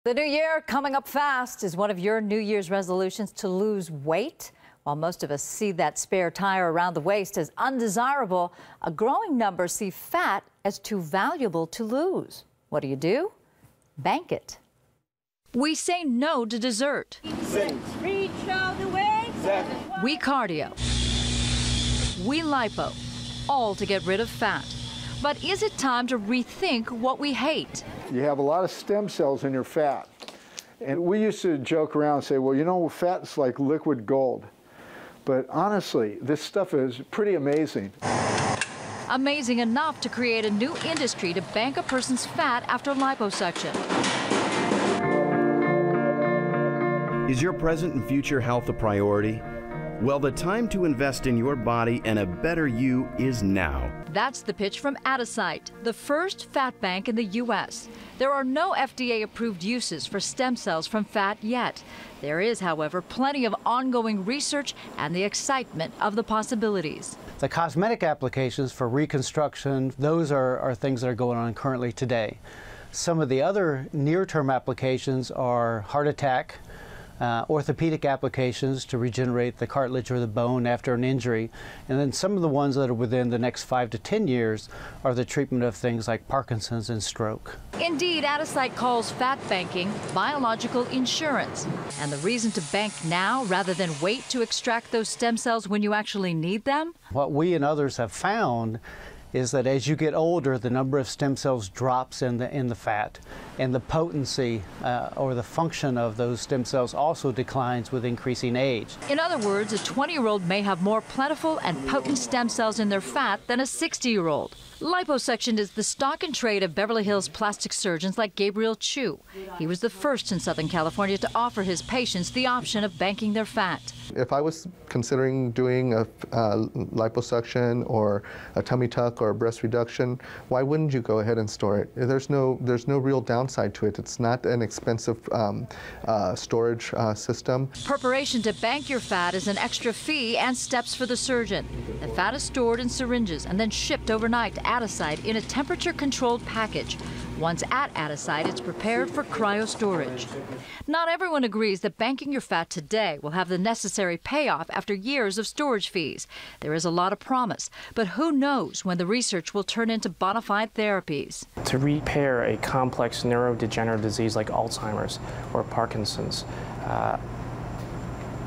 The new year coming up fast. Is one of your New Year's resolutions to lose weight? While most of us see that spare tire around the waist as undesirable, a growing number see fat as too valuable to lose. What do? Bank it. We say no to dessert. Reach all the way. We cardio. We lipo, all to get rid of fat. But is it time to rethink what we hate? You have a lot of stem cells in your fat. And we used to joke around and say, well, you know, fat's like liquid gold. But honestly, this stuff is pretty amazing. Amazing enough to create a new industry to bank a person's fat after liposuction. Is your present and future health a priority? Well, the time to invest in your body and a better you is now. That's the pitch from Adicite, the first fat bank in the U.S. There are no FDA-approved uses for stem cells from fat yet. There is, however, plenty of ongoing research and the excitement of the possibilities. The cosmetic applications for reconstruction, those are things that are going on currently today. Some of the other near-term applications are heart attack, orthopedic applications to regenerate the cartilage or the bone after an injury, and then some of the ones that are within the next 5 to 10 years are the treatment of things like Parkinson's and stroke. Indeed, Adicite calls fat banking biological insurance. And the reason to bank now rather than wait to extract those stem cells when you actually need them? What we and others have found is that as you get older, the number of stem cells drops in the fat, and the potency or the function of those stem cells also declines with increasing age. In other words, a 20-year-old may have more plentiful and potent stem cells in their fat than a 60-year-old. Liposuction is the stock and trade of Beverly Hills Plastic Surgeons like Gabriel Chiu. He was the first in Southern California to offer his patients the option of banking their fat. If I was considering doing a liposuction or a tummy tuck or a breast reduction, why wouldn't you go ahead and store it? There's no real downside to it. It's not an expensive storage system. Preparation to bank your fat is an extra fee and steps for the surgeon. The fat is stored in syringes and then shipped overnight to Adicite in a temperature-controlled package. Once at Adicite, it's prepared for cryo storage. Not everyone agrees that banking your fat today will have the necessary payoff after years of storage fees. There is a lot of promise, but who knows when the research will turn into bona fide therapies. To repair a complex neurodegenerative disease like Alzheimer's or Parkinson's, at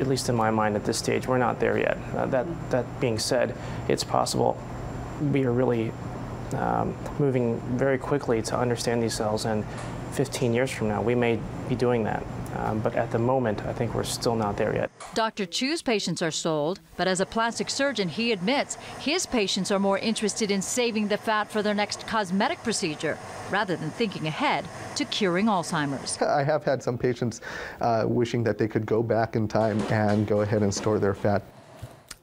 least in my mind at this stage, we're not there yet. That being said, it's possible. We are really moving very quickly to understand these cells, and 15 years from now we may be doing that. But at the moment, I think we're still not there yet. Dr. Chiu's patients are sold, but as a plastic surgeon, he admits his patients are more interested in saving the fat for their next cosmetic procedure rather than thinking ahead to curing Alzheimer's. I have had some patients wishing that they could go back in time and go ahead and store their fat.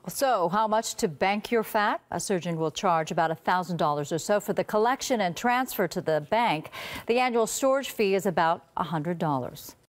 So, how much to bank your fat? A surgeon will charge about $1,000 or so for the collection and transfer to the bank. The annual storage fee is about $100.